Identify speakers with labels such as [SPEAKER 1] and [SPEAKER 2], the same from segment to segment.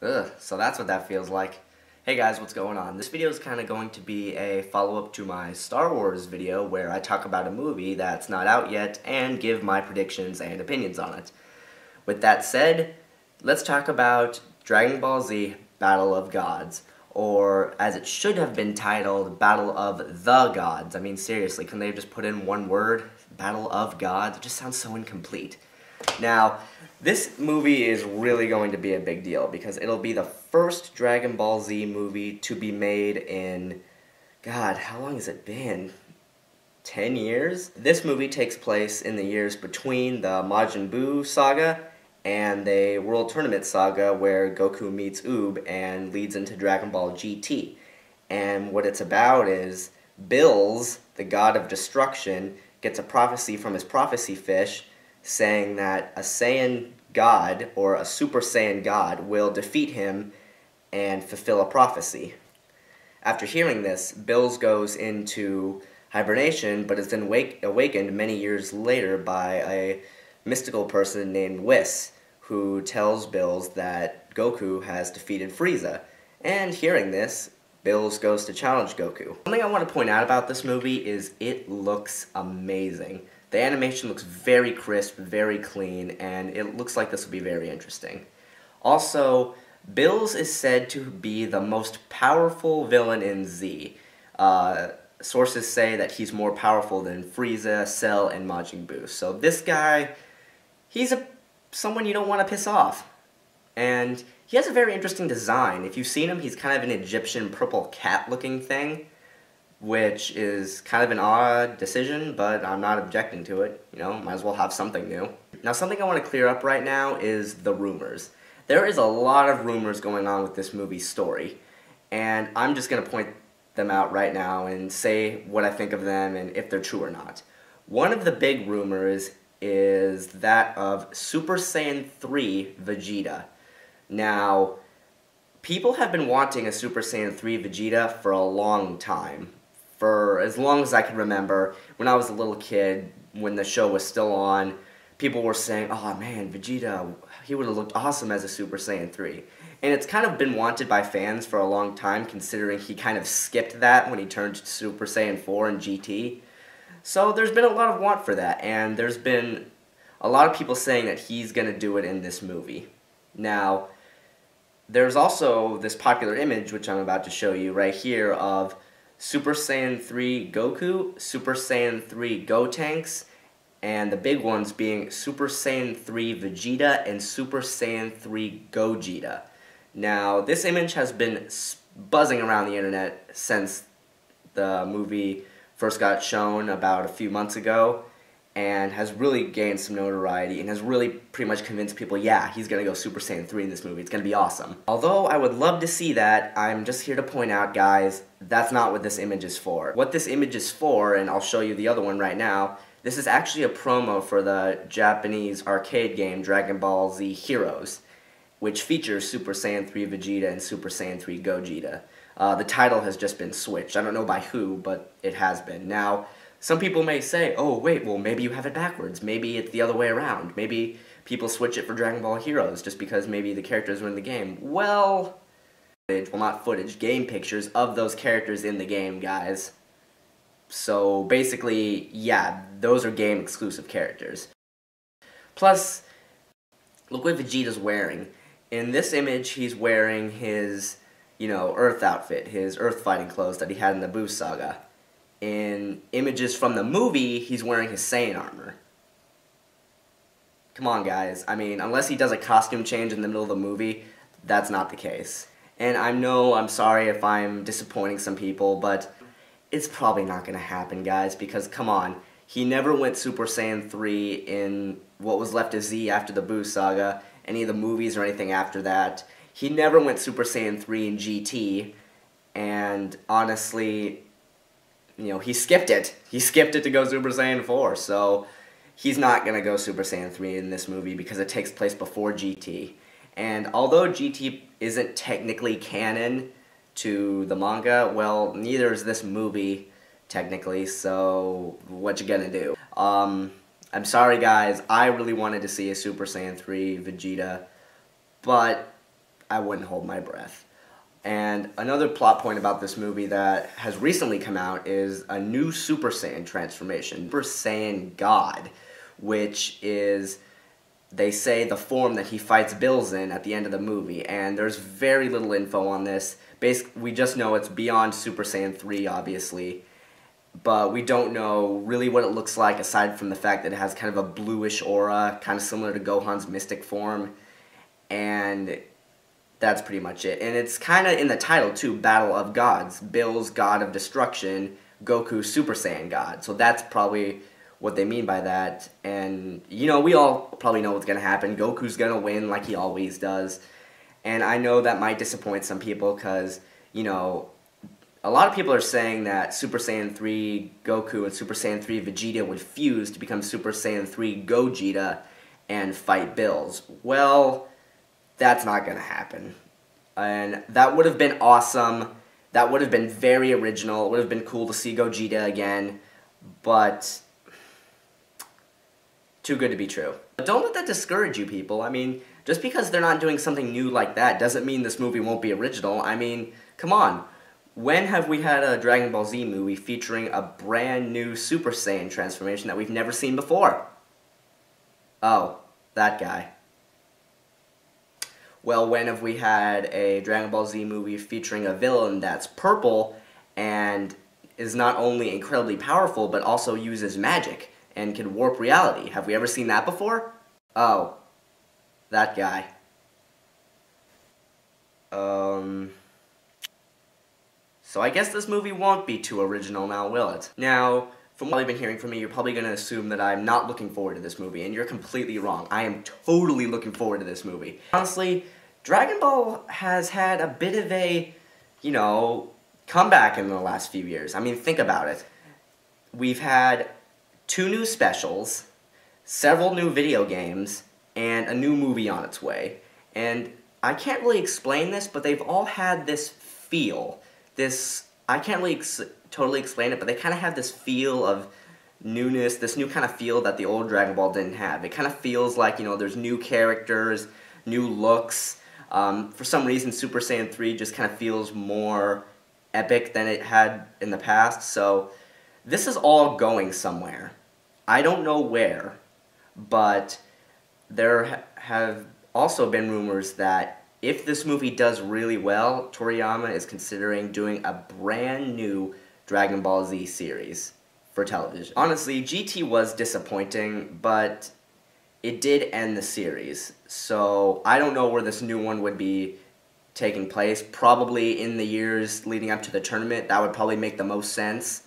[SPEAKER 1] Ugh, so that's what that feels like. Hey guys, what's going on? This video is kind of going to be a follow-up to my Star Wars video where I talk about a movie that's not out yet and give my predictions and opinions on it. With that said, let's talk about Dragon Ball Z Battle of Gods, or as it should have been titled, Battle of the Gods. I mean, seriously, couldn't they have just put in one word? Battle of Gods? It just sounds so incomplete. Now, this movie is really going to be a big deal because it'll be the first Dragon Ball Z movie to be made in, God, how long has it been? 10 years? This movie takes place in the years between the Majin Buu saga and the World Tournament saga where Goku meets Oob and leads into Dragon Ball GT. And what it's about is Bills, the god of destruction, gets a prophecy from his prophecy fish saying that a Saiyan god, or a Super Saiyan god, will defeat him and fulfill a prophecy. After hearing this, Bills goes into hibernation, but is then awakened many years later by a mystical person named Whis, who tells Bills that Goku has defeated Frieza. And hearing this, Bills goes to challenge Goku. Something I want to point out about this movie is it looks amazing. The animation looks very crisp, very clean, and it looks like this will be very interesting. Also, Bills is said to be the most powerful villain in Z. Sources say that he's more powerful than Frieza, Cell, and Majin Buu. So this guy, he's someone you don't want to piss off. And he has a very interesting design. If you've seen him, he's kind of an Egyptian purple cat-looking thing, which is kind of an odd decision, but I'm not objecting to it. You know, might as well have something new. Now, something I want to clear up right now is the rumors. There is a lot of rumors going on with this movie's story, and I'm just going to point them out right now and say what I think of them and if they're true or not. One of the big rumors is that of Super Saiyan 3 Vegeta. Now, people have been wanting a Super Saiyan 3 Vegeta for a long time. For as long as I can remember, when I was a little kid, when the show was still on, people were saying, oh man, Vegeta, he would have looked awesome as a Super Saiyan 3. And it's kind of been wanted by fans for a long time, considering he kind of skipped that when he turned to Super Saiyan 4 in GT. So there's been a lot of want for that, and there's been a lot of people saying that he's going to do it in this movie. Now, there's also this popular image, which I'm about to show you right here, of Super Saiyan 3 Goku, Super Saiyan 3 Gotenks, and the big ones being Super Saiyan 3 Vegeta and Super Saiyan 3 Gogeta. Now, this image has been buzzing around the internet since the movie first got shown about a few months ago, and has really gained some notoriety and has really pretty much convinced people, yeah, he's going to go Super Saiyan 3 in this movie. It's going to be awesome. Although I would love to see that, I'm just here to point out, guys, that's not what this image is for. What this image is for, and I'll show you the other one right now, this is actually a promo for the Japanese arcade game Dragon Ball Z Heroes, which features Super Saiyan 3 Vegeta and Super Saiyan 3 Gogeta. The title has just been switched. I don't know by who, but it has been. Now, some people may say, oh wait, well maybe you have it backwards, maybe it's the other way around, maybe people switch it for Dragon Ball Heroes just because maybe the characters are in the game. Well, not footage, game pictures of those characters in the game, guys. So basically, yeah, those are game exclusive characters. Plus, look what Vegeta's wearing. In this image, he's wearing his, Earth outfit, his Earth fighting clothes that he had in the Buu saga. In images from the movie, he's wearing his Saiyan armor. Come on, guys. I mean, unless he does a costume change in the middle of the movie, that's not the case. And I know I'm sorry if I'm disappointing some people, but it's probably not going to happen, guys, because, come on, he never went Super Saiyan 3 in what was left of Z after the Buu saga, any of the movies or anything after that. He never went Super Saiyan 3 in GT, and honestly, he skipped it. He skipped it to go Super Saiyan 4, so he's not going to go Super Saiyan 3 in this movie because it takes place before GT. And although GT isn't technically canon to the manga, well, neither is this movie, technically, so what you gonna do? I'm sorry, guys, I really wanted to see a Super Saiyan 3 Vegeta, but I wouldn't hold my breath. And another plot point about this movie that has recently come out is a new Super Saiyan transformation, Super Saiyan God, which is, they say, the form that he fights Bills in at the end of the movie, and there's very little info on this. Basically, we just know it's beyond Super Saiyan 3, obviously, but we don't know really what it looks like aside from the fact that it has kind of a bluish aura, kind of similar to Gohan's mystic form, and that's pretty much it. And it's kind of in the title, too, Battle of Gods. Bill's God of Destruction, Goku Super Saiyan God. So that's probably what they mean by that. And, you know, we all probably know what's going to happen. Goku's going to win like he always does. And I know that might disappoint some people because, you know, a lot of people are saying that Super Saiyan 3 Goku and Super Saiyan 3 Vegeta would fuse to become Super Saiyan 3 Gogeta and fight Bills. Well, that's not going to happen. And that would have been awesome. That would have been very original. It would have been cool to see Gogeta again. But too good to be true. But don't let that discourage you, people. I mean, just because they're not doing something new like that doesn't mean this movie won't be original. I mean, come on. When have we had a Dragon Ball Z movie featuring a brand new Super Saiyan transformation that we've never seen before? Oh, that guy. Well, when have we had a Dragon Ball Z movie featuring a villain that's purple and is not only incredibly powerful, but also uses magic and can warp reality? Have we ever seen that before? Oh, that guy. So I guess this movie won't be too original now, will it? Now, from what I've been hearing from me, you're probably going to assume that I'm not looking forward to this movie, and you're completely wrong. I am totally looking forward to this movie. Honestly, Dragon Ball has had a bit of a, you know, comeback in the last few years. I mean, think about it. We've had 2 new specials, several new video games, and a new movie on its way. And I can't really explain this, but they've all had this feel. I can't really totally explain it, but they kind of have this feel of newness, this new kind of feel that the old Dragon Ball didn't have. It kind of feels like, you know, there's new characters, new looks. For some reason, Super Saiyan 3 just kind of feels more epic than it had in the past, so this is all going somewhere. I don't know where, but there have also been rumors that if this movie does really well, Toriyama is considering doing a brand new Dragon Ball Z series for television. Honestly, GT was disappointing, but it did end the series, so I don't know where this new one would be taking place. Probably in the years leading up to the tournament. That would probably make the most sense.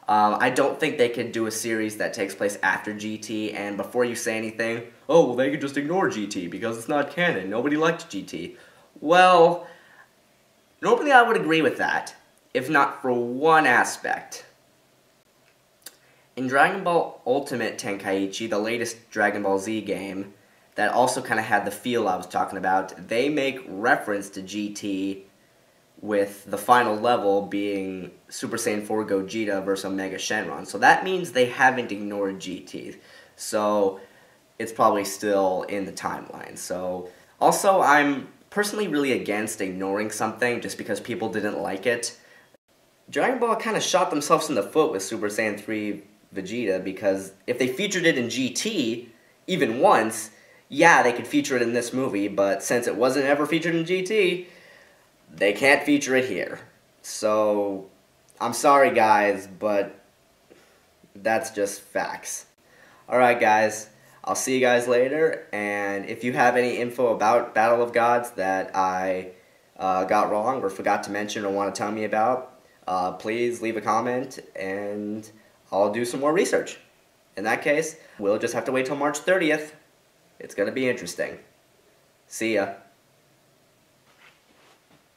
[SPEAKER 1] I don't think they could do a series that takes place after GT, and before you say anything, oh, well, they could just ignore GT because it's not canon. Nobody liked GT. Well, normally I would agree with that, if not for one aspect. In Dragon Ball Ultimate Tenkaichi, the latest Dragon Ball Z game, that also kind of had the feel I was talking about, they make reference to GT with the final level being Super Saiyan 4 Gogeta versus Omega Shenron. So that means they haven't ignored GT. So it's probably still in the timeline. So also, I'm personally really against ignoring something just because people didn't like it. Dragon Ball kind of shot themselves in the foot with Super Saiyan 3 Vegeta because if they featured it in GT even once, yeah, they could feature it in this movie, but since it wasn't ever featured in GT, they can't feature it here. So, I'm sorry guys, but that's just facts. Alright guys, I'll see you guys later, and if you have any info about Battle of Gods that I got wrong or forgot to mention or want to tell me about, please leave a comment and I'll do some more research. In that case, we'll just have to wait till March 30th. It's going to be interesting. See ya.